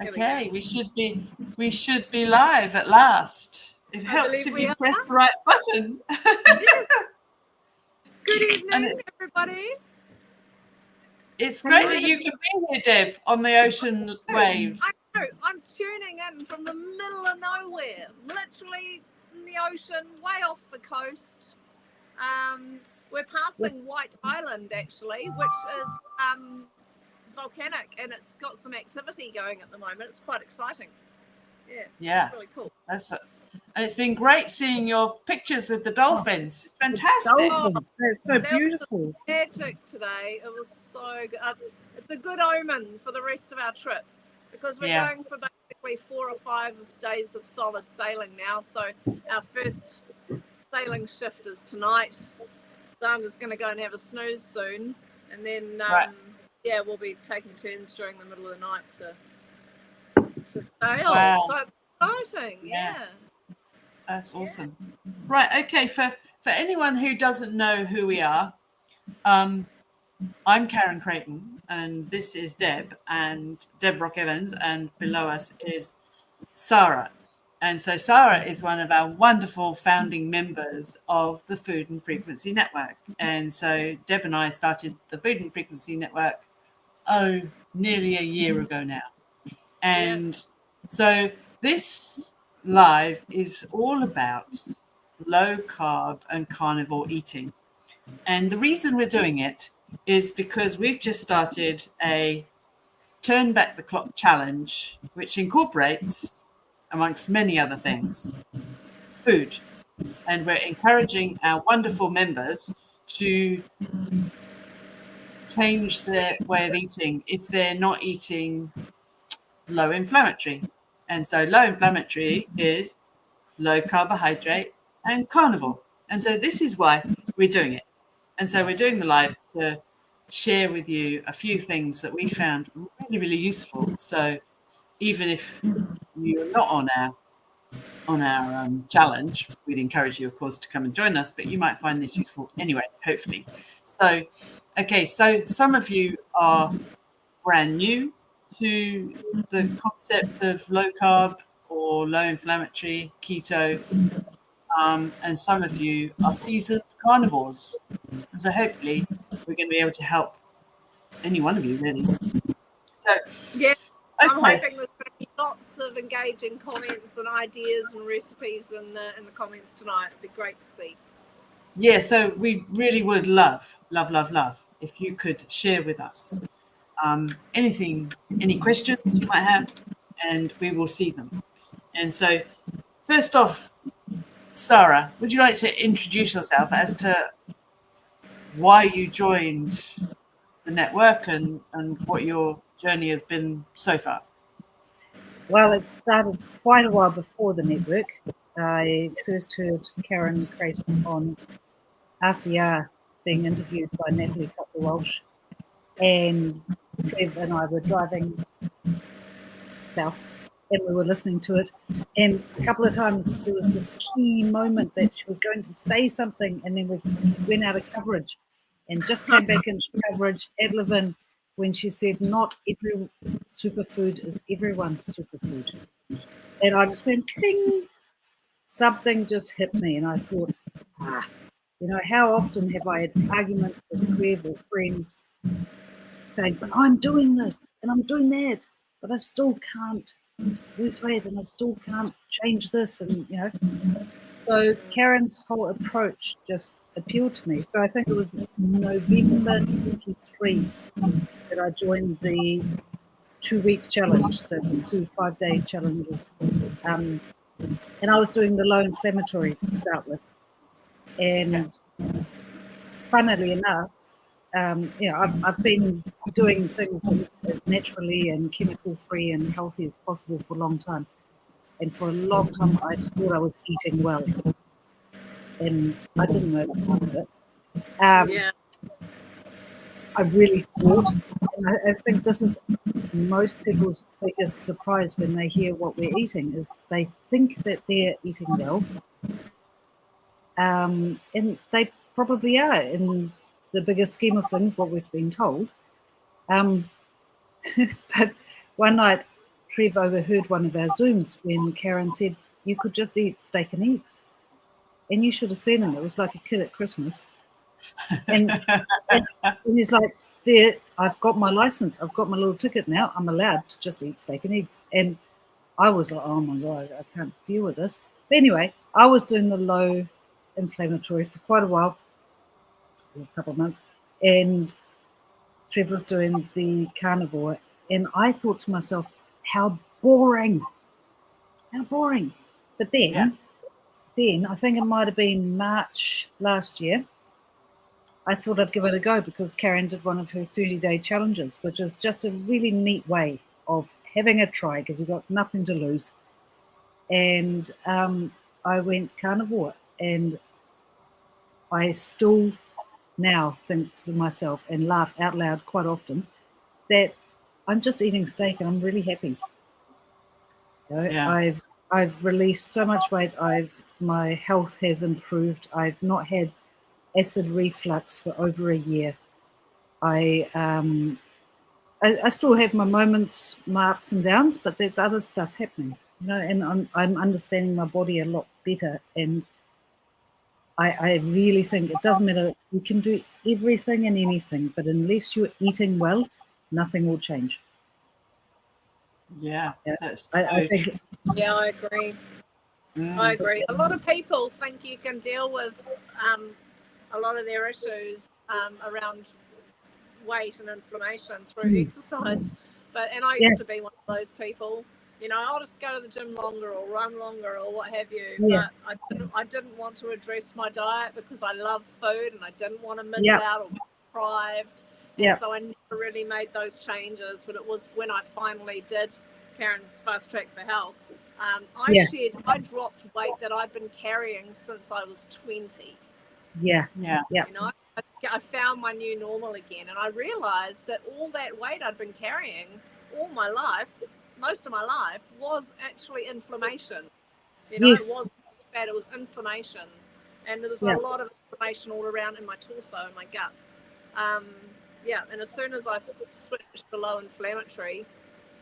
Okay, we should be live at last. It helps if you press the right button. Yes. Good evening, everybody. It's great that you can be here, Deb, on the ocean waves. I know. I'm tuning in from the middle of nowhere, literally in the ocean, way off the coast. We're passing White Island, actually, which is volcanic, and it's got some activity going at the moment. It's quite exciting. Yeah. It's really cool. And it's been great seeing your pictures with the dolphins. It's fantastic. They're so beautiful. Magic today. It was so good. It's a good omen for the rest of our trip because we're going for basically 4 or 5 days of solid sailing now. So our first sailing shift is tonight. So I'm just going to go and have a snooze soon, and then we'll be taking turns during the middle of the night to sail. Wow. So it's exciting. Yeah. That's awesome. Right. Okay. For anyone who doesn't know who we are, I'm Karen Creighton, and this is Deb Rock Evans, and below us is Sarah. And so Sarah is one of our wonderful founding members of the Food and Frequency Network. And so Deb and I started the Food and Frequency Network, nearly a year ago now. And so this live is all about low carb and carnivore eating. And the reason we're doing it is because we've just started a Turn Back the Clock challenge, which incorporates, amongst many other things, food. And we're encouraging our wonderful members to change their way of eating if they're not eating low inflammatory. And so low inflammatory is low carbohydrate and carnivore. And so this is why we're doing it. And so we're doing the live to share with you a few things that we found really, really useful. So even if you're not on our challenge, we'd encourage you, of course, to come and join us, but you might find this useful anyway, hopefully. So, okay, so some of you are brand new to the concept of low carb or low inflammatory, keto, and some of you are seasoned carnivores. And so hopefully we're going to be able to help any one of you, really. So, I'm hoping there's going to be lots of engaging comments and ideas and recipes in the comments tonight. It'd be great to see. Yeah, so we really would love if you could share with us anything, any questions you might have, and we will see them. And so first off, Sarah, would you like to introduce yourself as to why you joined the network and what your journey has been so far? Well, it started quite a while before the network. I first heard Karen Creighton on RCR being interviewed by Natalie Cutler-Walsh, and Trev and I were driving south and we were listening to it, and a couple of times there was this key moment that she was going to say something and then we went out of coverage and just came back into coverage ad libitum when she said not every superfood is everyone's superfood. And I just went cling, something just hit me, and I thought, how often have I had arguments with Trev or friends saying, but I'm doing this and I'm doing that, but I still can't lose weight and I still can't change this, and so Karen's whole approach just appealed to me. So I think it was November 23 that I joined the 2-week challenge, so the 2 5-day challenges, and I was doing the low inflammatory to start with, and funnily enough, I've been doing things as naturally and chemical free and healthy as possible for a long time. And for a long time, I thought I was eating well. And I didn't know that part of it. I really thought, and I think this is most people's biggest surprise when they hear what we're eating, is they think that they're eating well. And they probably are in the bigger scheme of things, what we've been told. But one night Trev overheard one of our Zooms when Karen said, you could just eat steak and eggs. And you should have seen him. It was like a kid at Christmas. And he's like, there, I've got my license. I've got my little ticket now. I'm allowed to just eat steak and eggs. And I was like, oh my God, I can't deal with this. But anyway, I was doing the low inflammatory for quite a while, a couple of months. And Trev was doing the carnivore. And I thought to myself, how boring. How boring. But then I think it might have been March last year, I thought I'd give it a go because Karen did one of her 30-day challenges, which is just a really neat way of having a try because you've got nothing to lose. And I went carnivore, and I still now think to myself and laugh out loud quite often that I'm just eating steak and I'm really happy. You know, I've released so much weight. My health has improved. I've not had acid reflux for over a year. I still have my moments, my ups and downs, but there's other stuff happening, you know, and I'm understanding my body a lot better. And I really think it doesn't matter. You can do everything and anything, but unless you're eating well, nothing will change. Yeah, that's I agree. I agree. A lot of people think you can deal with a lot of their issues around weight and inflammation through exercise, and I used to be one of those people. You know, I'll just go to the gym longer or run longer or what have you. But I didn't want to address my diet because I love food and I didn't want to miss out or be deprived. And so I never really made those changes. But it was when I finally did Karen's Fast Track for Health. I dropped weight that I've been carrying since I was 20. You know, I found my new normal again, and I realized that all that weight I'd been carrying all my life, most of my life, was actually inflammation. You know, it wasn't fat, it was inflammation, and there was a lot of inflammation all around in my torso and my gut. And as soon as I switched to low inflammatory,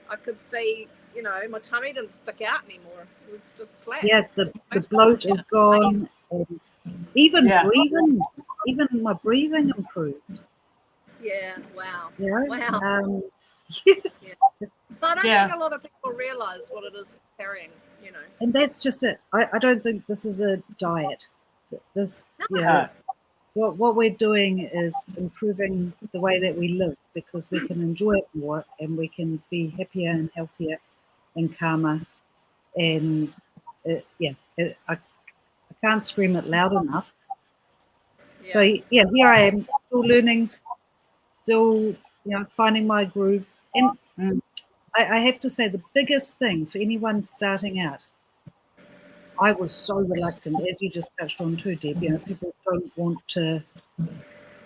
I could see, you know, my tummy didn't stick out anymore. It was just flat. The bloat is gone. Even my breathing improved. Yeah, wow. You know? Wow. So I don't think a lot of people realise what it is they're carrying, you know. And that's just it. I don't think this is a diet. What we're doing is improving the way that we live because we can enjoy it more and we can be happier and healthier and calmer. And I can't scream it loud enough. So here I am, still learning, still finding my groove. And I have to say, the biggest thing for anyone starting out, I was so reluctant, as you just touched on too, Deb. You know, people don't want to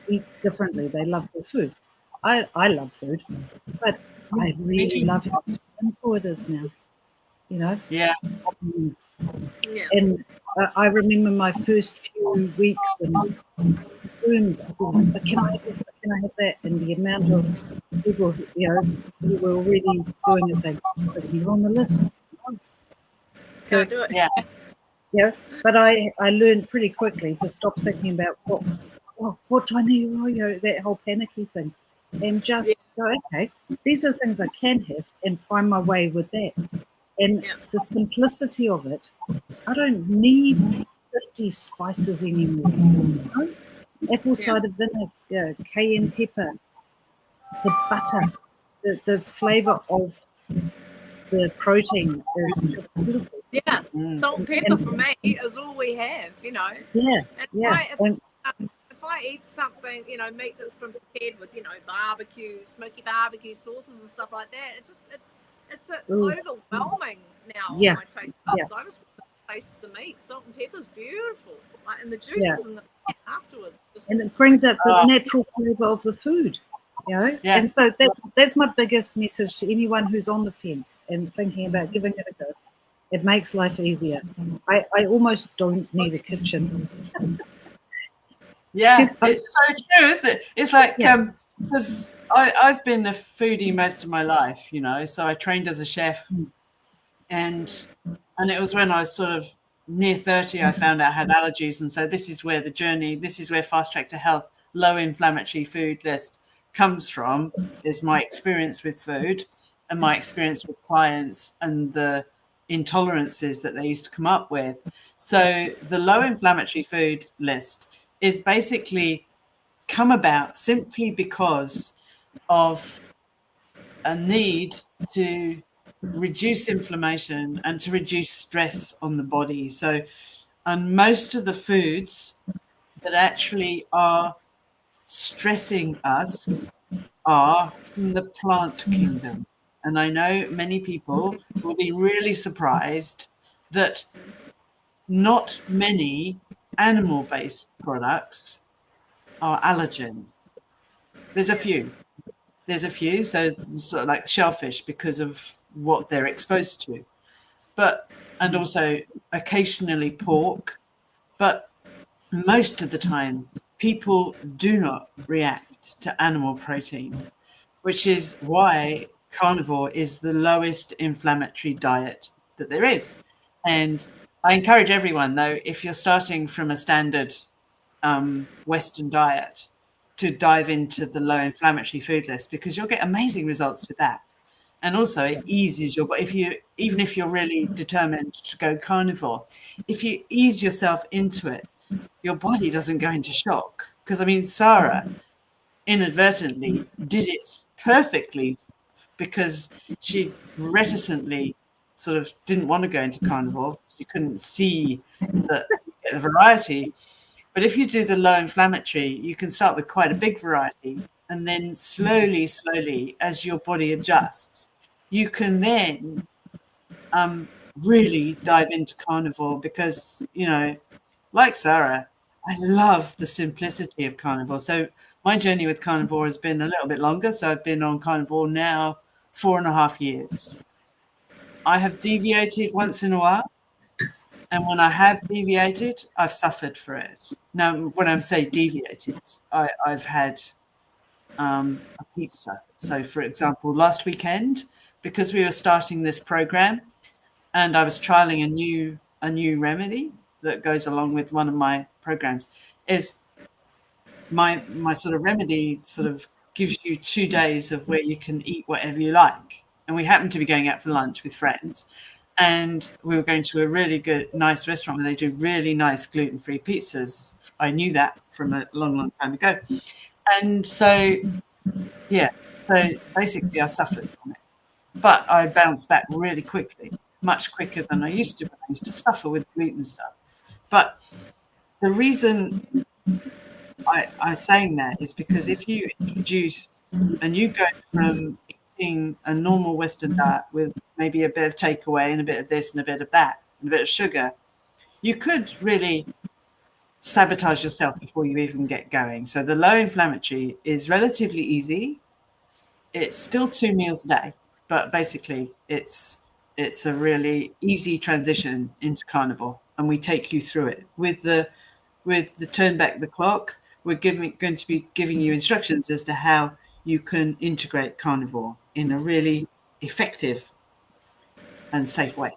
eat differently; they love their food. I love food, but I really love how simple it is now. You know. And I remember my first few weeks and Zooms. I'd be like, but can I have this? But can I have that? And the amount of people, who were already doing it, saying, "Chris, you're on the list." So do it. But I learned pretty quickly to stop thinking about what do I need? That whole panicky thing, and just go, okay, these are the things I can have, and find my way with that. And the simplicity of it, I don't need 50 spices anymore. You know? Apple cider vinegar, cayenne pepper, the butter, the flavour of the protein is just beautiful. Yeah, salt and pepper for me is all we have, you know. If I eat something, meat that's been prepared with, smoky barbecue sauces and stuff like that, it's overwhelming now on my taste buds. So I just want to taste the meat. Salt and pepper's beautiful, and the juices and the fat afterwards. And it brings out the natural flavour of the food. And so that's my biggest message to anyone who's on the fence and thinking about giving it a go. It makes life easier. I almost don't need a kitchen. It's so true, isn't it? It's like because I've been a foodie most of my life, so I trained as a chef, and it was when I was sort of near 30, I found out I had allergies. And so this is where Fast Track to Health, low inflammatory food list comes from, is my experience with food and my experience with clients and the intolerances that they used to come up with. So the low inflammatory food list is basically come about simply because of a need to reduce inflammation and to reduce stress on the body. So, and most of the foods that actually are stressing us are from the plant kingdom. And I know many people will be really surprised that not many animal-based products are allergens. There's a few, so sort of like shellfish because of what they're exposed to, and also occasionally pork, but most of the time people do not react to animal protein, which is why carnivore is the lowest inflammatory diet that there is. And I encourage everyone, though, if you're starting from a standard Western diet, to dive into the low inflammatory food list, because you'll get amazing results with that. And also it eases your body. Even if you're really determined to go carnivore, if you ease yourself into it, your body doesn't go into shock. Because I mean, Sarah inadvertently did it perfectly because she reticently sort of didn't want to go into carnivore. You couldn't see the variety. But if you do the low inflammatory, you can start with quite a big variety. And then slowly, as your body adjusts, you can then really dive into carnivore because, like Sarah, I love the simplicity of carnivore. So my journey with carnivore has been a little bit longer. So I've been on carnivore now 4.5 years. I have deviated once in a while. And when I have deviated, I've suffered for it. Now, when I say deviated, I've had a pizza. So, for example, last weekend, because we were starting this program and I was trialing a new remedy that goes along with one of my programs, is my sort of remedy sort of gives you 2 days of where you can eat whatever you like. And we happened to be going out for lunch with friends. And we were going to a really good, nice restaurant where they do really nice gluten-free pizzas. I knew that from a long, long time ago. And so, yeah, so basically I suffered from it. But I bounced back really quickly, much quicker than I used to when I used to suffer with gluten stuff. But the reason I'm saying that is because if you introduce and you go from eating a normal Western diet with maybe a bit of takeaway and a bit of this and a bit of that and a bit of sugar, you could really sabotage yourself before you even get going. So the low inflammatory is relatively easy. It's still 2 meals a day, but basically it's a really easy transition into carnivore, and we take you through it with the turn back the clock. We're going to be giving you instructions as to how you can integrate carnivore in a really effective and safe way.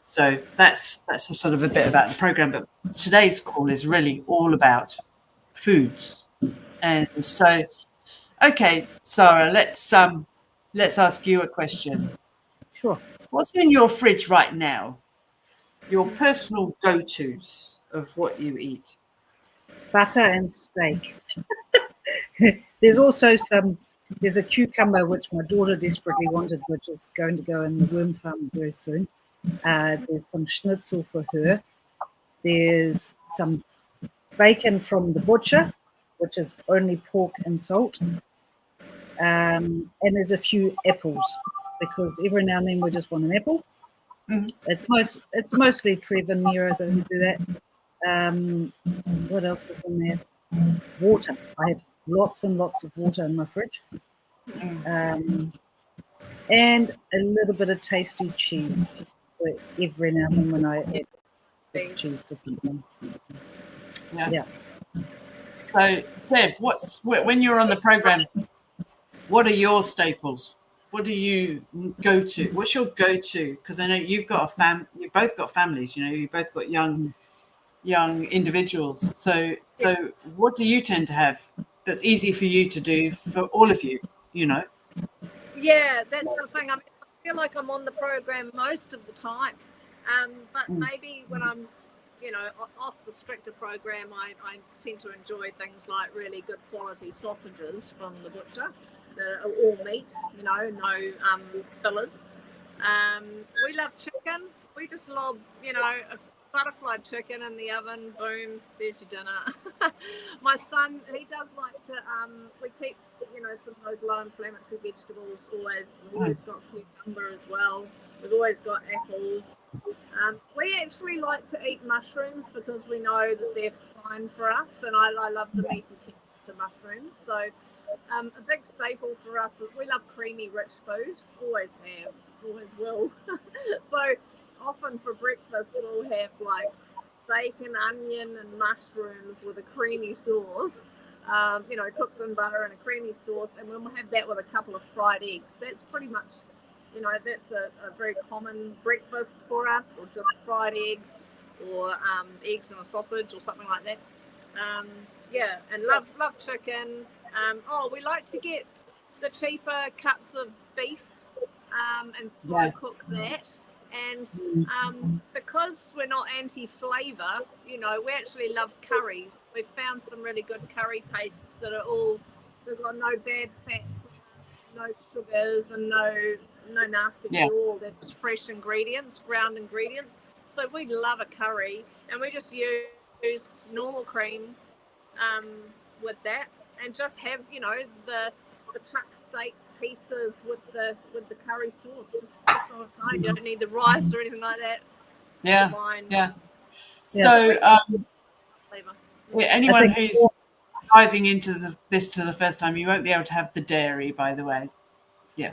So that's a sort of a bit about the program. But today's call is really all about foods. And so, okay, Sarah, let's ask you a question. Sure. What's in your fridge right now? Your personal go-tos of what you eat. Butter and steak. There's also there's a cucumber which my daughter desperately wanted, which is going to go in the worm farm very soon. There's some schnitzel for her. There's some bacon from the butcher, which is only pork and salt. And there's a few apples, because every now and then we just want an apple. Mm-hmm. It's mostly Trevor and Mira who do that. What else is in there? Water. I have lots and lots of water in my fridge. And a little bit of tasty cheese for every now and then when I add cheese to something. Yeah. So, Deb, when you're on the program, what are your staples? What do you go to? What's your go-to? Because I know you've got you both got families. You know, you both got young individuals. So what do you tend to have that's easy for you to do for all of you? You know. Yeah, that's the thing. I mean, I feel like I'm on the program most of the time, but maybe when I'm, off the stricter program, I tend to enjoy things like really good quality sausages from the butcher, all meat, no fillers. We love chicken. We just love, a butterfly chicken in the oven. Boom, there's your dinner. My son, he does like to. We keep, some of those low-inflammatory vegetables. We've always got cucumber as well. We've always got apples. We actually like to eat mushrooms because we know that they're fine for us, and I love the meaty texture to mushrooms. So a big staple for us is we love creamy, rich food. Always have, always will. So often for breakfast we'll have like bacon, onion, and mushrooms with a creamy sauce. Cooked in butter and a creamy sauce, and we'll have that with a couple of fried eggs. That's pretty much, that's a very common breakfast for us, or just fried eggs, or eggs and a sausage, or something like that. And love chicken. We like to get the cheaper cuts of beef and slow cook that. And because we're not anti-flavour, we actually love curries. We've found some really good curry pastes that are they've got no bad fats, no sugars, and no nasty at all. They're just fresh ingredients, ground ingredients. So we love a curry, and we just use normal cream with that, and just have the chuck steak pieces with the curry sauce, just on its own. You don't need the rice or anything like that. So anyone who's diving into this to the first time, you won't be able to have the dairy, by the way. Yeah,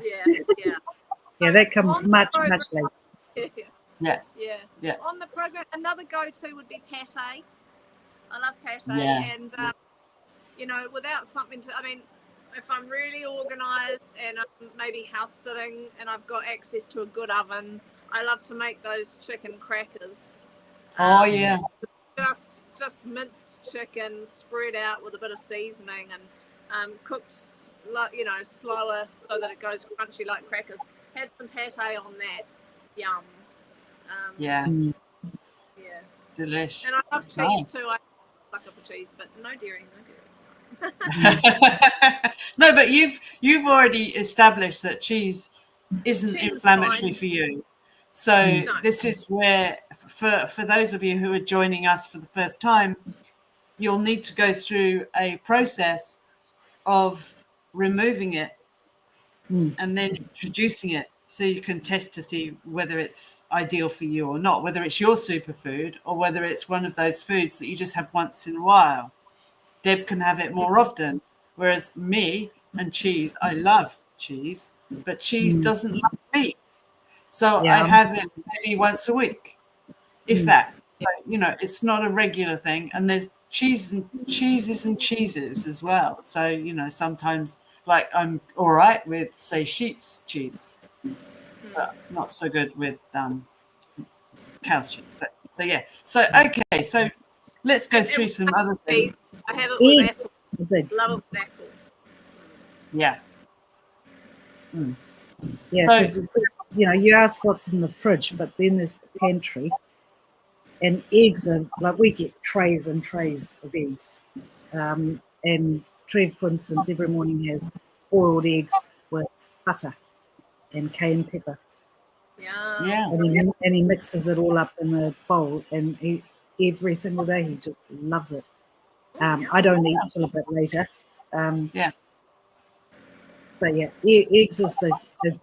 that comes much later. Yeah. On the program, another go-to would be pate. I love pate, and without something to, if I'm really organised and I'm maybe house sitting and I've got access to a good oven, I love to make those chicken crackers. Just minced chicken spread out with a bit of seasoning and cooked, slower so that it goes crunchy like crackers. Have some pate on that. Yum. Delish. And I love cheese too. I suck up for cheese, but no dairy. No, but you've already established that cheese isn't inflammatory for you. So this is where, for those of you who are joining us for the first time, you'll need to go through a process of removing it and then introducing it, so you can test to see whether it's ideal for you or not, whether it's your superfood or whether it's one of those foods that you just have once in a while. Deb can have it more often, whereas me and cheese, I love cheese, but cheese doesn't love me. So I have it maybe once a week, if that. So, it's not a regular thing. And there's cheeses and cheeses as well. So, sometimes, like, I'm all right with, say, sheep's cheese, but not so good with cow's cheese. So yeah. So, okay. So let's go through some other things. I have it with apple. Love it with apple. Yeah. Yeah, because you ask what's in the fridge, but then there's the pantry, and eggs are like, we get trays and trays of eggs. And Trev, for instance, every morning has boiled eggs with butter and cayenne pepper. Yeah. And he mixes it all up in a bowl, and every single day he just loves it. I don't eat until a bit later. But yeah, eggs is the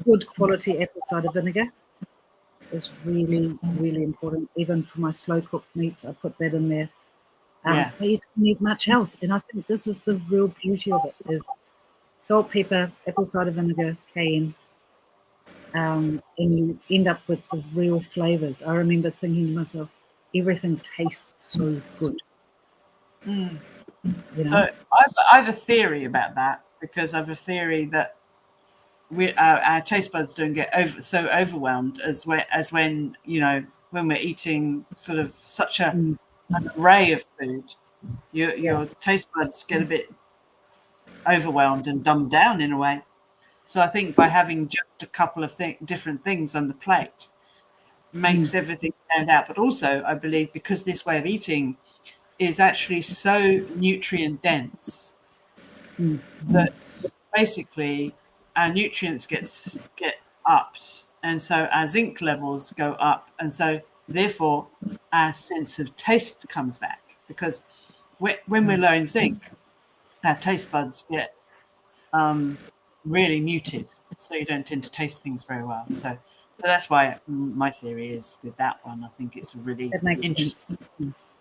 good quality apple cider vinegar is really, really important. Even for my slow cooked meats, I put that in there. But you don't need much else. And I think this is the real beauty of it, is salt, pepper, apple cider vinegar, cayenne, and you end up with the real flavours. I remember thinking to myself, everything tastes so good. You know? So I have a theory about that, because I have a theory that our taste buds don't get so overwhelmed as when when we're eating sort of such an array of food, your taste buds get a bit overwhelmed and dumbed down in a way. So I think by having just a couple of different things on the plate makes everything stand out. But also, I believe, because this way of eating is actually so nutrient dense that basically our nutrients get upped, and so our zinc levels go up, and so therefore our sense of taste comes back, because when we're low in zinc, our taste buds get really muted, so you don't tend to taste things very well. So that's why my theory is with that one. I think it's a really interesting.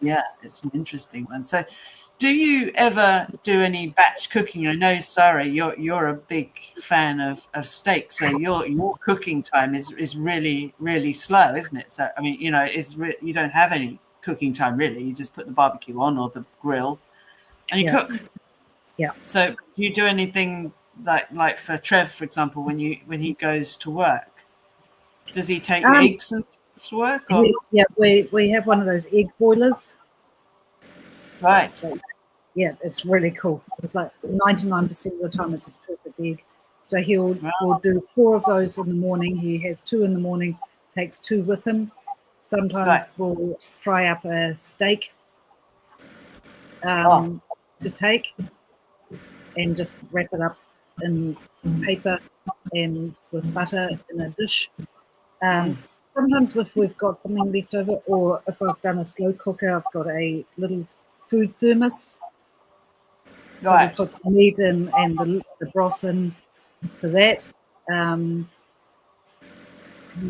Yeah, it's an interesting one. So, do you ever do any batch cooking? I know, Sarah, you're a big fan of steak, so your cooking time is really, really slow, isn't it? So I mean, you don't have any cooking time really. You just put the barbecue on or the grill, and you cook. Yeah. So do you do anything like for Trev, for example, when he goes to work? Does he take eggs to work? Or? We have one of those egg boilers. Right. So, yeah, it's really cool. It's like 99% of the time it's a perfect egg. So he'll do 4 of those in the morning. He has 2 in the morning, takes 2 with him. Sometimes we'll fry up a steak to take and just wrap it up in paper and with butter in a dish. Sometimes if we've got something left over, or if I've done a slow cooker, I've got a little food thermos. So we put the meat in and the broth in for that. I'm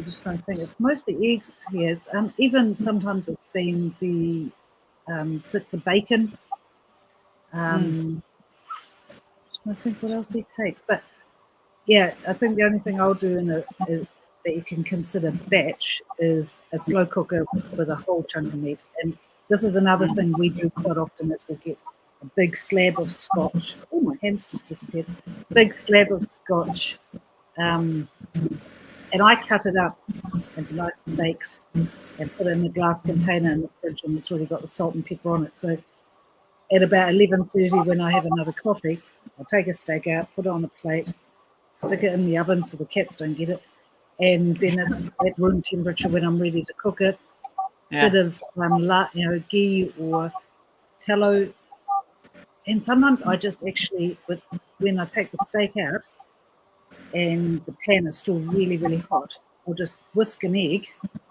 just trying to think. It's mostly eggs he has. Even sometimes it's been the bits of bacon. I think what else he takes. But yeah, I think the only thing I'll do that you can consider batch is a slow cooker with a whole chunk of meat. And this is another thing we do quite often, is we get a big slab of scotch. Oh, my hand's just disappeared. Big slab of scotch. And I cut it up into nice steaks and put it in a glass container in the fridge, and it's already got the salt and pepper on it. So at about 11:30, when I have another coffee, I'll take a steak out, put it on a plate, stick it in the oven so the cats don't get it, and then it's at room temperature when I'm ready to cook it. Bit of ghee or tallow, and sometimes I just actually, when I take the steak out and the pan is still really, really hot, I'll just whisk an egg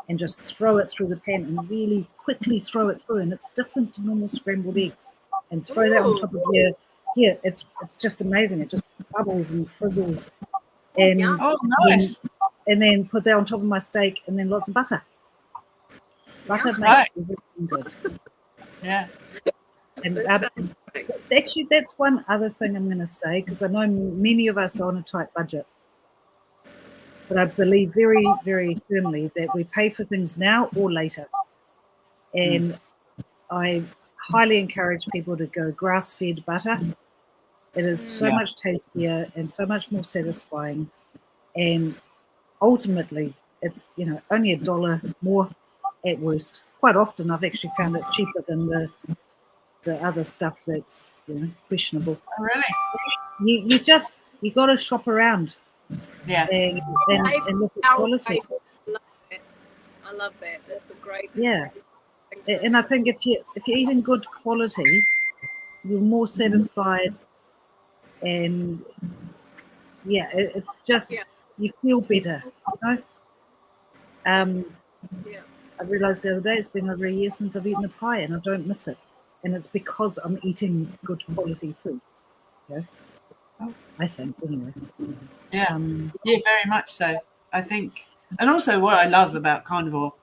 and just throw it through the pan and really quickly throw it through, and it's different to normal scrambled eggs, and throw that on top of it's just amazing. It just bubbles and frizzles, and nice. And then put that on top of my steak, and then lots of butter. Butter makes everything good. Yeah. And actually, that's one other thing I'm going to say, because I know many of us are on a tight budget. But I believe very, very firmly that we pay for things now or later. And I highly encourage people to go grass-fed butter. It is so much tastier and so much more satisfying. And ultimately, it's only $1 more at worst. Quite often, I've actually found it cheaper than the other stuff that's questionable. Oh, really? You got to shop around. Yeah. And look at quality. I love that. That's a great. Yeah. And I think if you're eating good quality, you're more satisfied, and it's just you feel better. I realised the other day it's been over a year since I've eaten a pie, and I don't miss it, and it's because I'm eating good quality food. I think anyway. Yeah, very much so. I think, and also what I love about carnivore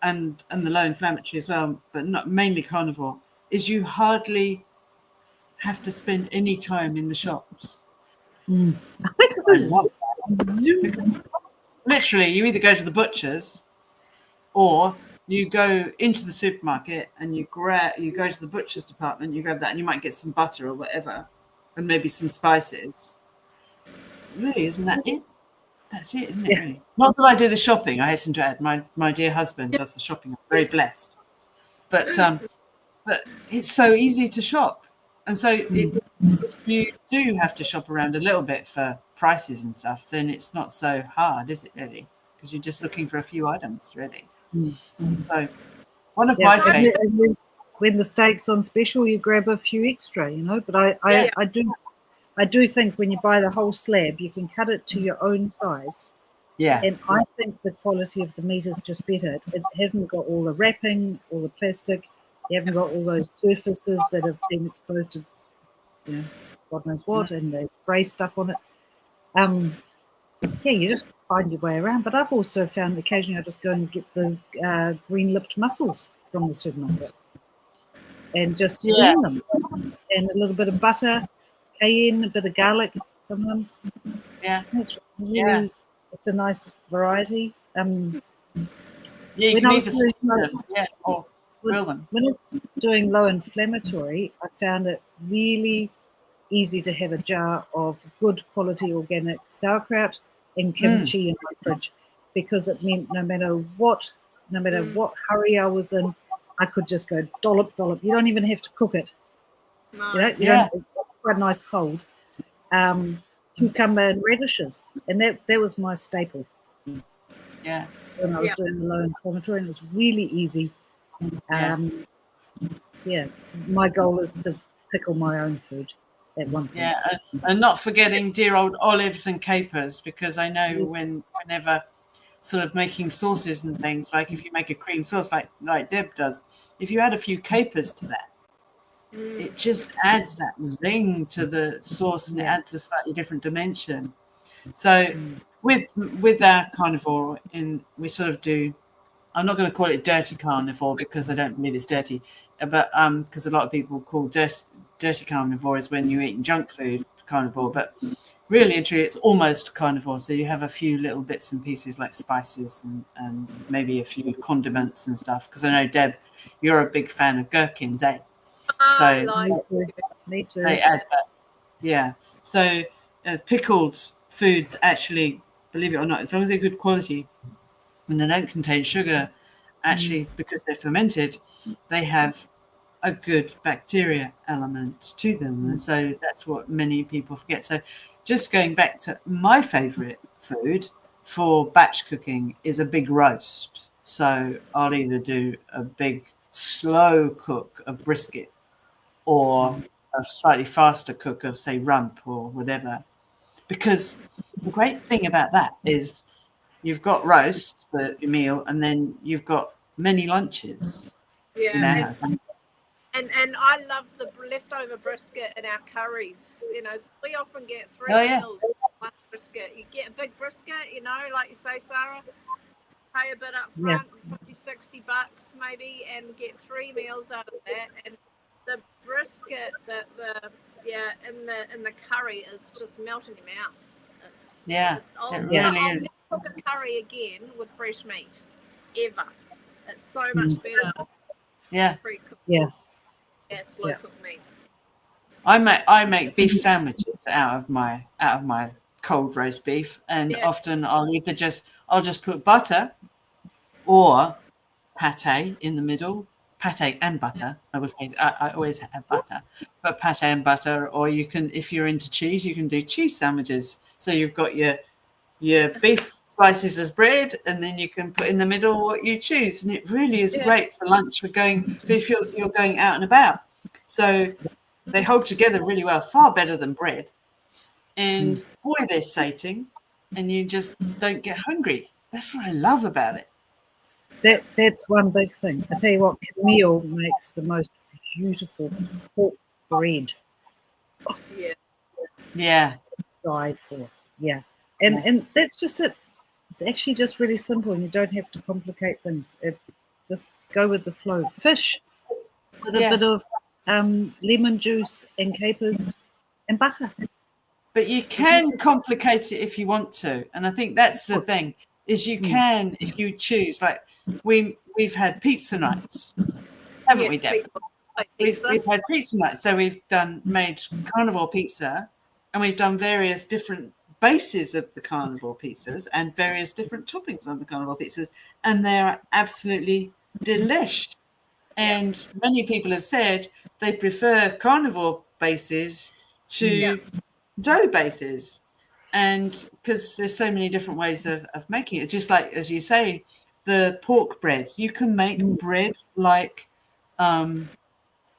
and the low inflammatory as well, but not mainly carnivore, is you hardly have to spend any time in the shops. I love that. Because literally, you either go to the butcher's or you go into the supermarket and you go to the butcher's department, you grab that, and you might get some butter or whatever, and maybe some spices. Really, isn't that it? That's it, isn't it? Really. Not that I do the shopping. I hasten to add, my dear husband does the shopping. I'm very blessed. But it's so easy to shop, and so if you do have to shop around a little bit for prices and stuff, then it's not so hard, is it really? Because you're just looking for a few items, really. So one of my favorites. When the steak's on special, you grab a few extra, But I do think when you buy the whole slab, you can cut it to your own size. Yeah. And I think the quality of the meat is just better. It hasn't got all the wrapping, all the plastic. You haven't got all those surfaces that have been exposed to, God knows what, and there's spray stuff on it. You just find your way around. But I've also found occasionally I just go and get the green-lipped mussels from the supermarket and just steam them. And a little bit of butter, cayenne, a bit of garlic sometimes. Yeah. It's really, it's a nice variety. You can either steam them, or grill them. When I was doing low inflammatory, I found it really easy to have a jar of good quality organic sauerkraut and kimchi in my fridge, because it meant no matter what hurry I was in, I could just go dollop. You don't even have to cook it. No. It's quite a nice cold. Cucumber and radishes, and that was my staple. Yeah. When I was doing the low inflammatory, and it was really easy. So my goal is to pickle my own food at one point. Yeah, and not forgetting dear old olives and capers, because I know whenever sort of making sauces and things, like if you make a cream sauce like Deb does, if you add a few capers to that, it just adds that zing to the sauce, and it adds a slightly different dimension. So with our carnivore, we sort of do, I'm not going to call it dirty carnivore because I don't believe it's dirty, but because a lot of people call dirty carnivore is when you're eating junk food carnivore, but really and truly it's almost carnivore. So you have a few little bits and pieces like spices and maybe a few condiments and stuff, because I know, Deb, you're a big fan of gherkins, eh? Me too. They add that. Yeah. So pickled foods, actually, believe it or not, as long as they're good quality and they don't contain sugar, actually, because they're fermented, they have a good bacteria element to them. And so that's what many people forget. So just going back to my favorite food for batch cooking is a big roast. So I'll either do a big slow cook of brisket or a slightly faster cook of, say, rump or whatever. Because the great thing about that is you've got roast for your meal, and then you've got many lunches. Yeah. And I love the leftover brisket in our curries. So we often get 3 meals in one brisket. You get a big brisket, like you say, Sarah, pay a bit up front, $50-$60 maybe, and get 3 meals out of that. And the brisket in the curry is just melting your mouth. It really I'll is. never cook a curry again with fresh meat, ever. It's so much better. Pre-cooked. Slow cooked meat. I make beef sandwiches out of my cold roast beef, and often I'll just put butter or pate in the middle. Pate and butter. I would say I always have butter, but pate and butter. Or you can, if you're into cheese, you can do cheese sandwiches. So you've got your beef slices as bread, and then you can put in the middle what you choose, and it really is great for lunch. If you're going out and about, so they hold together really well, far better than bread. And boy, they're sating, and you just don't get hungry. That's what I love about it. That's one big thing. I tell you what, Camille makes the most beautiful pork bread. Died for. And that's just it. It's actually just really simple, and you don't have to complicate things. Just go with the flow. Fish with a bit of lemon juice and capers and butter. But you can complicate it if you want to, and I think that's the thing. is you can, if you choose, like we've had pizza nights, haven't we, Deb? People like pizza. We've had pizza nights, so we've made carnivore pizza, and we've done various different bases of the carnivore pizzas and various different toppings on the carnivore pizzas, and they are absolutely delish. And many people have said they prefer carnivore bases to dough bases, and because there's so many different ways of making it. It's just like, as you say, the pork bread. You can make bread like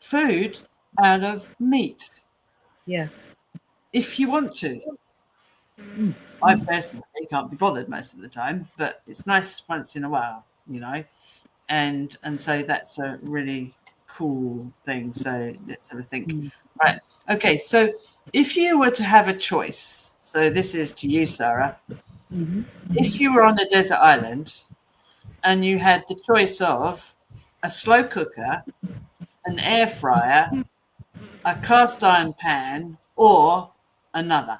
food out of meat. Yeah. If you want to. I personally can't be bothered most of the time, but it's nice once in a while, and so that's a really cool thing. So let's have a think. Right. Okay. So if you were to have a choice, so this is to you, Sarah, if you were on a desert island and you had the choice of a slow cooker, an air fryer, a cast iron pan, or another,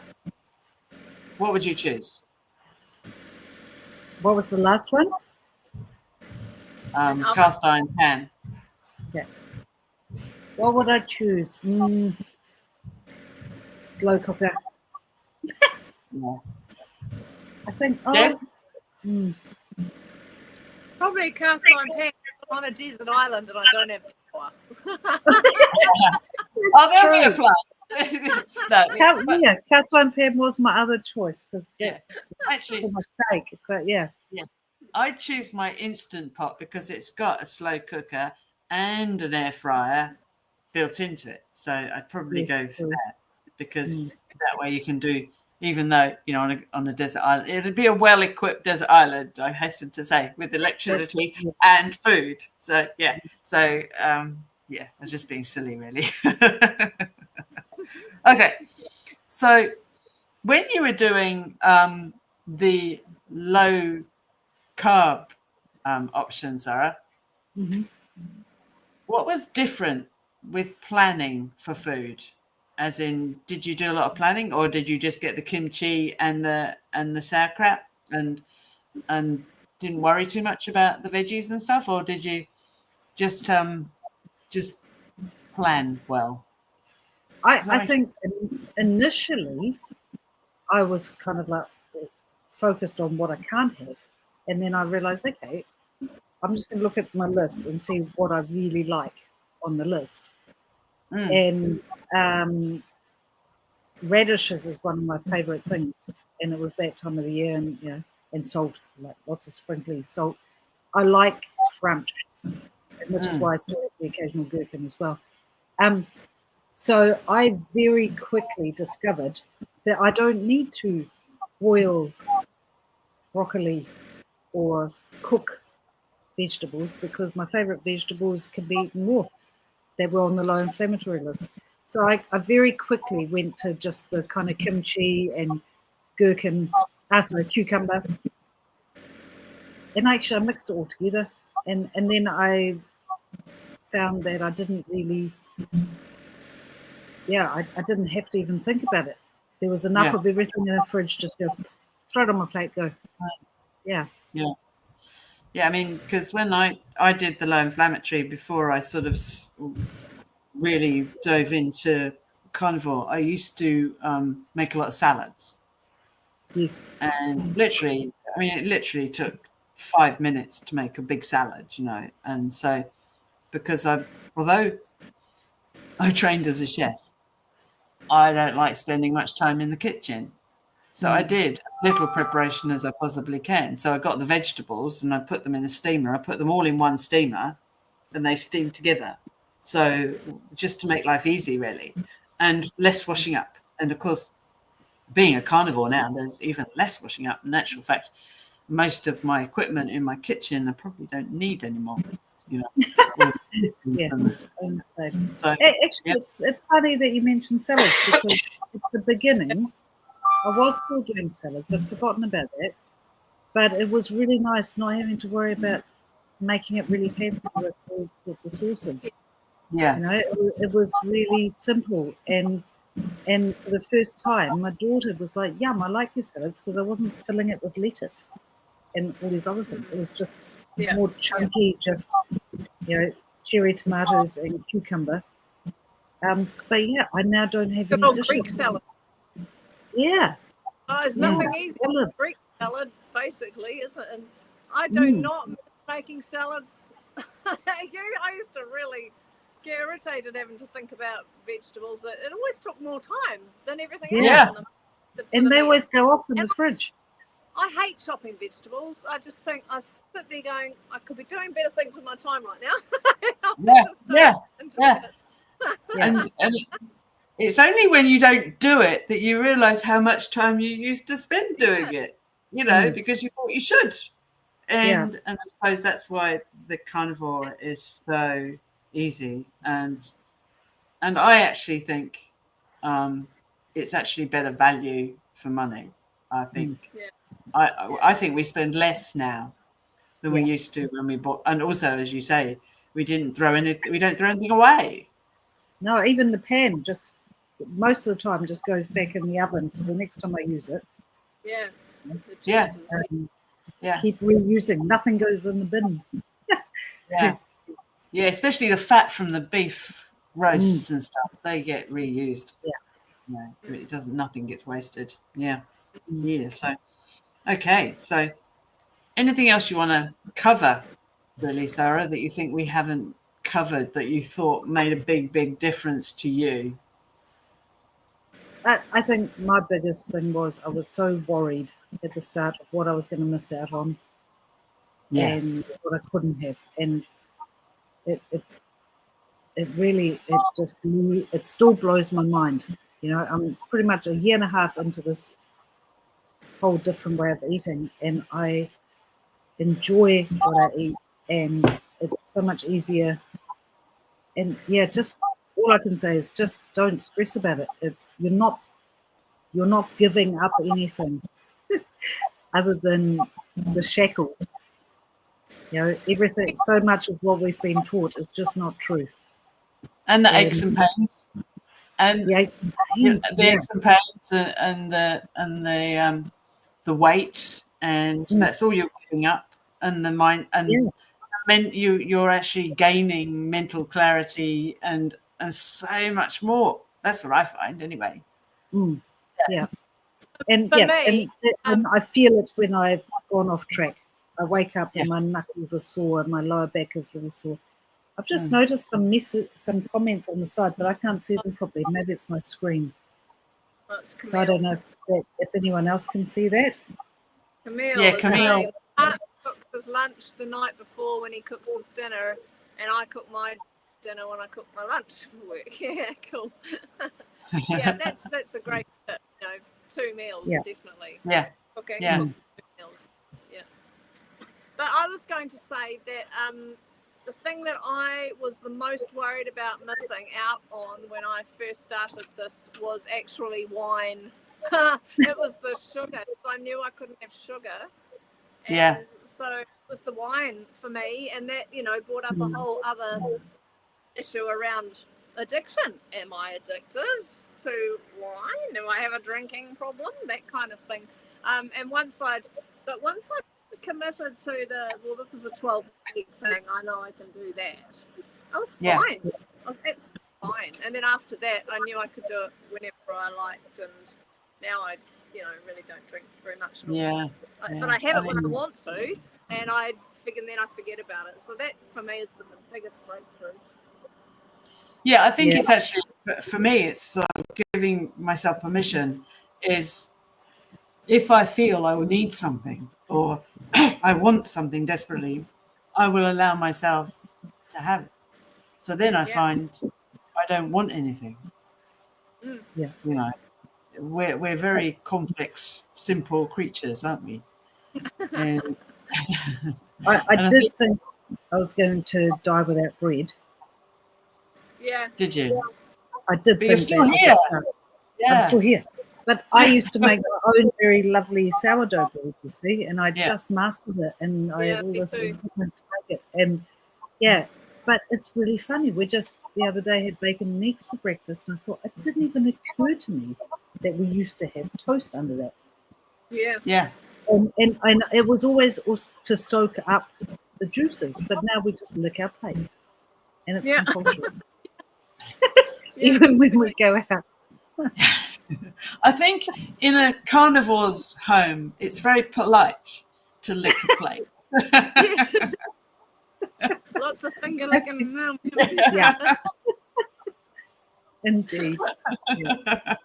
what would you choose? What was the last one? Cast iron pan. Yeah. What would I choose? Slow cooker. Yeah. I think. Deb? Probably a cast iron pan on a desert island, and I don't have power. Oh, there'll be a plan. No, cast iron pan was my other choice because actually, for my steak. But I'd choose my Instant Pot because it's got a slow cooker and an air fryer built into it. So I'd probably go for that, because that way you can do, even though, on a desert island, it'd be a well-equipped desert island, I hasten to say, with electricity and food. So, I was just being silly, really. Okay. So when you were doing the low carb option, Sarah, what was different with planning for food? As in, did you do a lot of planning, or did you just get the kimchi and the sauerkraut and didn't worry too much about the veggies and stuff, or did you just plan well? I think initially I was kind of like focused on what I can't have, and then I realized, okay, I'm just going to look at my list and see what I really like on the list. And radishes is one of my favorite things, and it was that time of the year, and and salt, like lots of sprinkly salt. I like crunch, which is why I still have the occasional gherkin as well. So I very quickly discovered that I don't need to boil broccoli or cook vegetables, because my favorite vegetables can be eaten raw. They were on the low inflammatory list. So I very quickly went to just the kind of kimchi and gherkin, cucumber. And actually I mixed it all together. And then I found that I didn't really, I didn't have to even think about it. There was enough of everything in the fridge, just go, throw it on my plate, go. Yeah. I mean, because when I did the low inflammatory before I sort of really dove into carnivore, I used to make a lot of salads. Yes. And it literally took 5 minutes to make a big salad, And so, because although I trained as a chef, I don't like spending much time in the kitchen. So I did as little preparation as I possibly can. So I got the vegetables and I put them in the steamer. I put them all in one steamer and they steam together. So just to make life easy, really, and less washing up. And of course, being a carnivore now, there's even less washing up. In actual fact, most of my equipment in my kitchen I probably don't need anymore. So actually, it's funny that you mentioned salads, because at the beginning I was still doing salads. I'd forgotten about that, but it was really nice not having to worry about making it really fancy with all sorts of sauces. It was really simple, and for the first time my daughter was like, "Yum, I like your salads," because I wasn't filling it with lettuce. and all these other things. It was just Yeah. more chunky, just, cherry tomatoes and cucumber. But yeah, I now don't have Good any old dishes. Greek salad. Yeah. Oh, there's Yeah. nothing easier than Olives. Greek salad, basically, isn't it? And I do not miss making salads. I used to really get irritated having to think about vegetables. It always took more time than everything Yeah. else. And they always go off in the fridge. I hate chopping vegetables. I just think I sit there going, I could be doing better things with my time right now. Yeah. And it's only when you don't do it that you realise how much time you used to spend doing it, because you thought you should. And I suppose that's why the carnivore is so easy. And I actually think it's actually better value for money. I think. I think we spend less now than we used to when we bought. And also, as you say, we don't throw anything away. No, even the pan just most of the time just goes back in the oven for the next time I use it. Yeah. Keep reusing. Nothing goes in the bin. Yeah, especially the fat from the beef roasts and stuff. They get reused. It doesn't. Nothing gets wasted. Yeah. So, okay. So, anything else you want to cover, really, Sarah, that you think we haven't covered that you thought made a big difference to you? I think my biggest thing was I was so worried at the start of what I was going to miss out on and what I couldn't have. And it still blows my mind. I'm pretty much a year and a half into this whole different way of eating, and I enjoy what I eat, and it's so much easier. And just all I can say is just don't stress about it. You're not giving up anything other than the shackles. Everything, so much of what we've been taught is just not true. And the aches and pains. And the aches and pains, aches and pains, and the weight, and that's all you're giving up. And the mind, and you're actually gaining mental clarity and so much more. That's what I find, anyway. And and I feel it when I've gone off track. I wake up and my knuckles are sore and my lower back is really sore. I've just noticed some comments on the side, but I can't see them properly. Maybe it's my screen. So I don't know if anyone else can see that. Camille. Yeah, Camille. Mark cooks his lunch the night before when he cooks his dinner, and I cook my dinner when I cook my lunch for work. Yeah, cool. That's a great tip. 2 meals, definitely. Yeah. Cooking 2 meals. Yeah. But I was going to say that the thing that I was the most worried about missing out on when I first started this was actually wine. It was the sugar. I knew I couldn't have sugar. And so it was the wine for me. And that, brought up a whole other issue around addiction. Am I addicted to wine? Do I have a drinking problem? That kind of thing. And once I committed to this is a 12-week thing, I know I can do that. I was fine. It's fine. And then after that, I knew I could do it whenever I liked, and now I, really don't drink very much at all. But I have it when I want to, and I forget about it. So that, for me, is the biggest breakthrough. Yeah, I think it's actually, for me, it's giving myself permission is if I feel I will need something or I want something desperately, I will allow myself to have it. So then I find I don't want anything. We're very complex, simple creatures, aren't we? And I did think I was going to die without bread. Yeah. Did you? I did. But you're still here. I'm still here. But I used to make my own very lovely sourdough bread, you see, and I just mastered it, and I had all this equipment to make it. And but it's really funny. We just the other day had bacon and eggs for breakfast, and I thought it didn't even occur to me that we used to have toast under that. Yeah. Yeah. And it was always to soak up the juices, but now we just lick our plates, and it's compulsory. Even when we go out. I think in a carnivore's home, it's very polite to lick a plate. Yes. Lots of finger licking. Yeah. Indeed. Yeah.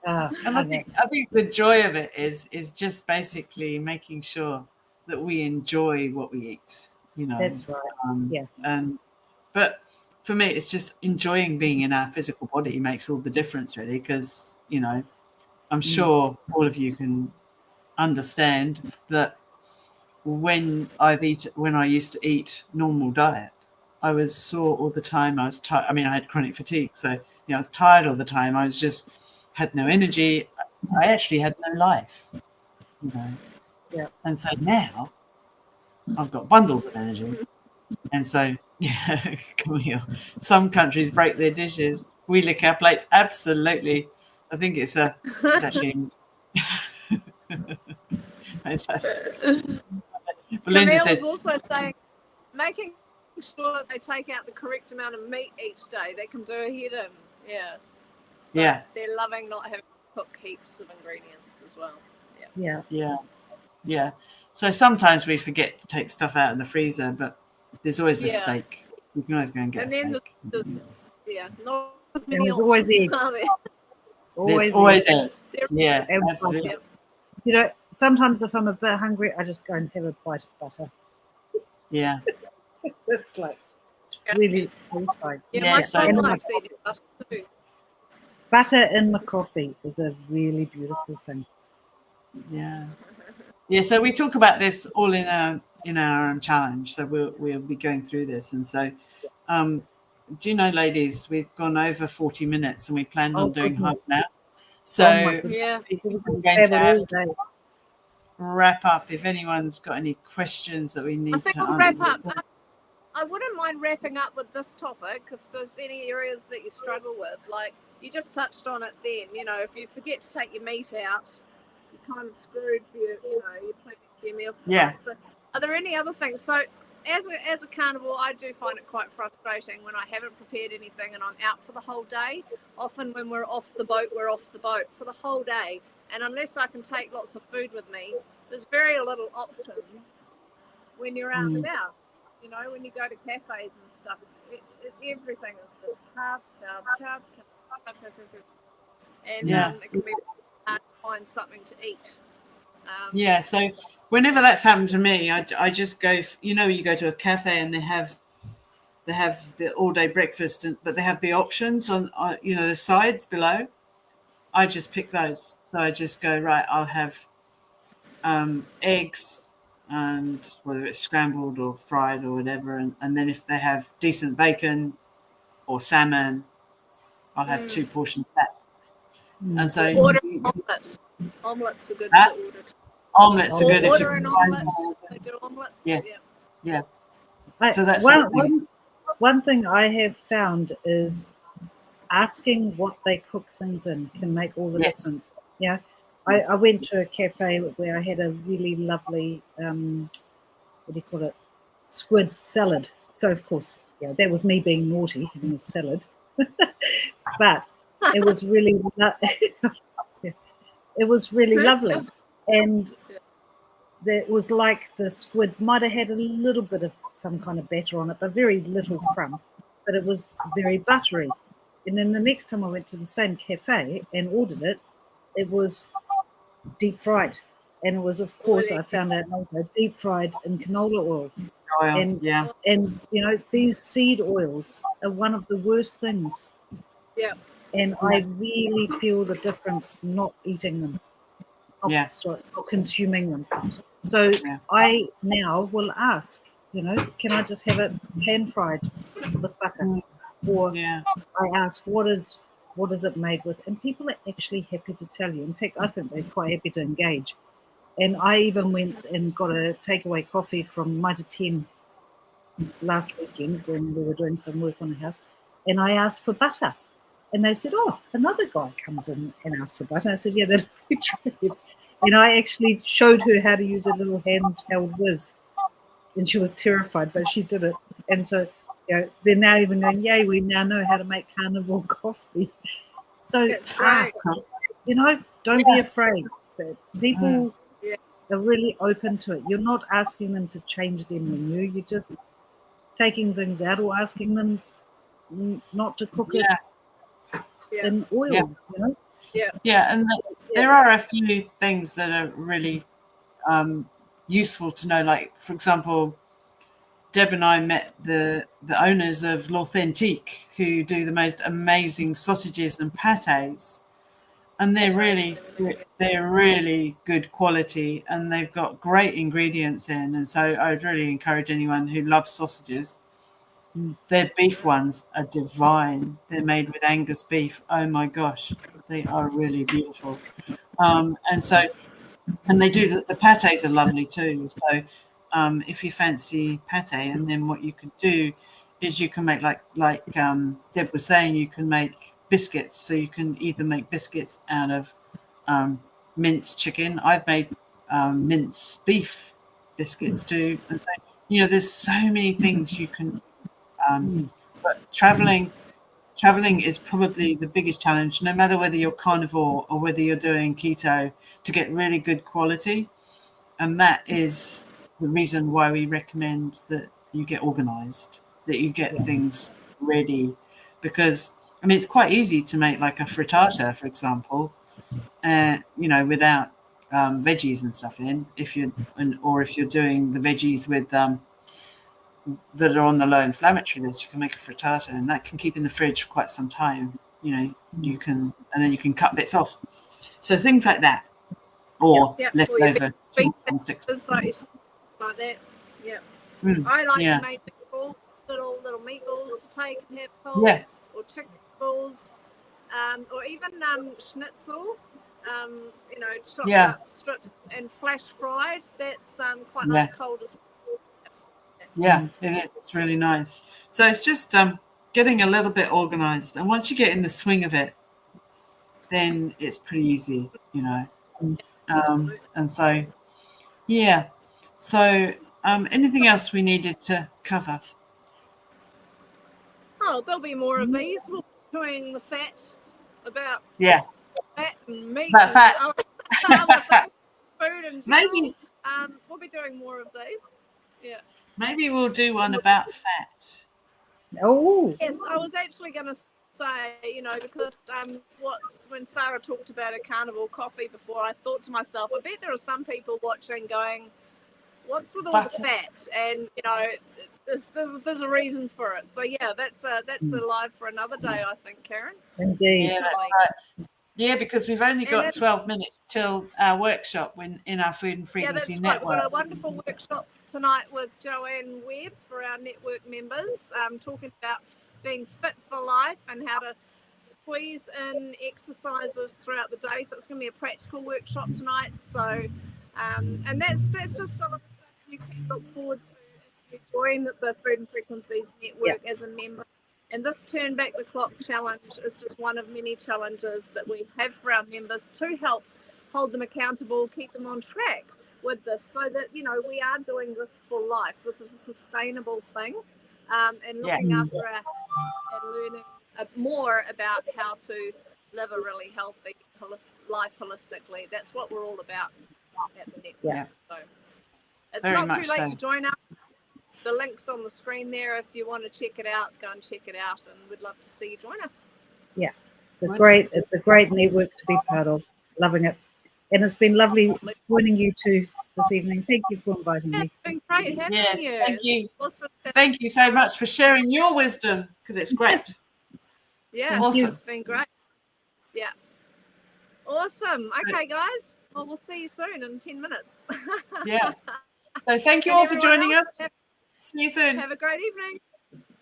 And I think the joy of it is just basically making sure that we enjoy what we eat. That's right. But for me, it's just enjoying being in our physical body makes all the difference, really, because I'm sure all of you can understand that when I used to eat normal diet, I was sore all the time. I was tired. I mean, I had chronic fatigue, so I was tired all the time. I was just had no energy. I actually had no life, Yeah. And so now I've got bundles of energy. And so, Camille, some countries break their dishes. We lick our plates. Absolutely. I think it's actually fantastic. Belinda Camille said, was also saying, making sure that they take out the correct amount of meat each day. They can do a head in. Yeah. They're loving not having to cook heaps of ingredients as well. Yeah. So sometimes we forget to take stuff out in the freezer, but there's always a steak. You can always go and get a steak. And then not as many there's always eggs. There's always eggs. Yeah, absolutely. Sometimes if I'm a bit hungry, I just go and have a bite of butter. Yeah. It's really satisfying. Yeah, my son likes eating butter too. Butter in my coffee is a really beautiful thing. Yeah. So we talk about this all in our challenge. So we'll be going through this, and so do you know, ladies, we've gone over 40 minutes, and we planned on doing half an hour. So we're going to have to wrap up. If anyone's got any questions that we need to answer. Wrap up. I wouldn't mind wrapping up with this topic if there's any areas that you struggle with. Like you just touched on it then. If you forget to take your meat out, you're kind of screwed for your planning for your meal. Yeah. So are there any other things? So as a carnivore, I do find it quite frustrating when I haven't prepared anything and I'm out for the whole day. Often when we're off the boat for the whole day. And unless I can take lots of food with me, there's very little options when you're out and about. When you go to cafes and stuff, everything is just carbs. And it can be hard to find something to eat. So whenever that's happened to me, I just go, you go to a cafe and they have the all day breakfast, but they have the options on the sides below. I just pick those. So I just go, right, I'll have eggs, and whether it's scrambled or fried or whatever, and then if they have decent bacon or salmon, I'll have 2 portions of that. And so order omelets. Omelets are good to order. Omelets are good. Order an omelette. They do omelets. Yeah. So that's one thing I have found is asking what they cook things in can make all the difference. Yeah. I went to a cafe where I had a really lovely, squid salad. So, of course, that was me being naughty, having a salad. But it was really, lovely. And it was like the squid might have had a little bit of some kind of batter on it, but very little crumb. But it was very buttery. And then the next time I went to the same cafe and ordered it, it was deep fried, and it was, of course, I found out later, deep fried in canola oil. And these seed oils are one of the worst things. Yeah. And I really feel the difference not eating them, not consuming them. So I now will ask, can I just have it pan fried with butter? Or I ask, what is it made with? And people are actually happy to tell you. In fact, I think they're quite happy to engage. And I even went and got a takeaway coffee from Mitre 10 last weekend when we were doing some work on the house. And I asked for butter. And they said, oh, another guy comes in and asks for butter. I said, yeah, that'd be true. I actually showed her how to use a little handheld whiz, and she was terrified, but she did it. And so, they're now even going, yay, we now know how to make carnivore coffee. So That's great. don't be afraid. That people Yeah. are really open to it. You're not asking them to change their menu. You're just taking things out or asking them not to cook it Yeah. in oil. Yeah. Yeah, and there are a few things that are really useful to know. Like, for example, Deb and I met the owners of L'Authentique, who do the most amazing sausages and pâtés, and they're really good quality, and they've got great ingredients in. And so I would really encourage anyone who loves sausages. Their beef ones are divine. They're made with Angus beef. Oh my gosh, they are really beautiful. And they do the pâtés are lovely too. So if you fancy pâté, and then what you could do is you can make like Deb was saying, you can make biscuits. So you can either make biscuits out of minced chicken. I've made minced beef biscuits too. And so, there's so many things you can. But traveling is probably the biggest challenge, no matter whether you're carnivore or whether you're doing keto, to get really good quality. And that is the reason why we recommend that you get organized, that you get things ready. Because, it's quite easy to make like a frittata, for example, without veggies and stuff in, if you're doing the veggies with that are on the low inflammatory list, you can make a frittata, and that can keep in the fridge for quite some time. You can, and then you can cut bits off. So things like that, or leftover sticks. Like that. Yeah. I like to make meatballs, little meatballs to take and have cold, or chicken balls, or even schnitzel. Chopped up strips and flash fried. That's quite nice cold as well. Yeah, it is. It's really nice. So it's just getting a little bit organized, and once you get in the swing of it, then it's pretty easy, and so so anything else we needed to cover? Oh, there'll be more of these. We'll be doing the fat about fat and meat about fat. Other things, food and maybe we'll be doing more of these. Yeah. Maybe we'll do one about fat. Oh. Yes, I was actually going to say, because when Sarah talked about a carnivore coffee before, I thought to myself, I bet there are some people watching going, what's with all the fat? And there's a reason for it. So yeah, that's a live for another day, I think, Karen. Indeed. Yeah, that's right. Yeah, because we've only got 12 minutes till our workshop in our Food and Frequency Network. Right. We've got a wonderful workshop tonight with Joanne Webb for our network members, talking about being fit for life and how to squeeze in exercises throughout the day. So it's going to be a practical workshop tonight. So, and that's just some of the stuff you can look forward to if you join the Food and Frequencies Network as a member. And this Turn Back the Clock challenge is just one of many challenges that we have for our members to help hold them accountable, keep them on track with this, so that, we are doing this for life. This is a sustainable thing, and looking after our health and learning more about how to live a really healthy life holistically. That's what we're all about at the network. Yeah. So it's Very not too late so. to join us. The link's on the screen there. If you want to check it out, go and check it out, and we'd love to see you join us. Yeah, it's a great network to be part of. Loving it, and it's been lovely joining you too this evening. Thank you for inviting me. It's been great having you. Thank you. Awesome. Thank you so much for sharing your wisdom, because it's great. Yeah, awesome. It's been great. Yeah, awesome. Okay, guys. Well, we'll see you soon in 10 minutes. Yeah. So thank you all for joining us. See you soon. Have a great evening.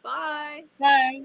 Bye. Bye.